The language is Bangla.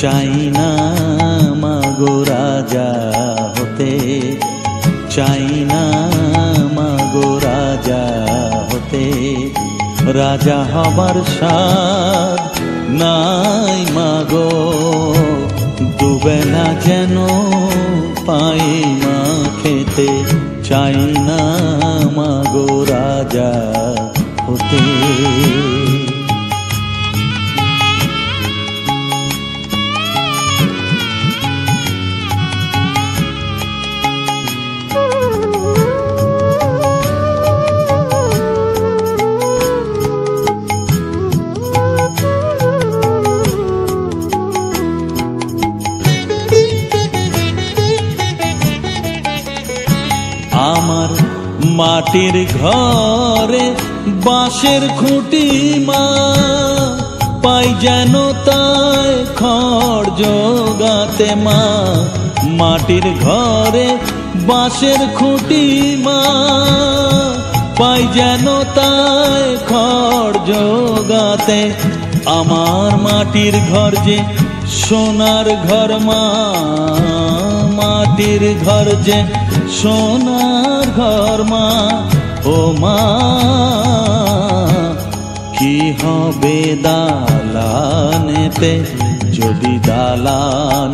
চাই না মাগো রাজা হতে, চাই না মাগো রাজা হতে। রাজা হবার স্বাদ নাই মাগো, দুবেলা যেন পাই মা খেতে। চাই না মাগো রাজা হতে। আমার মাটির ঘরে বাঁশের খুঁটি মা, পাই যেন তাই খড় জোগাতে মা। মাটির ঘরে বাঁশের খুঁটি মা, পাই যেন তাই খড় জোগাতে। আমার মাটির ঘর যে সোনার ঘর মা, মাটির ঘর যে সোনার ঘর মা। ও মা কি হবে দালানেতে যদি দালান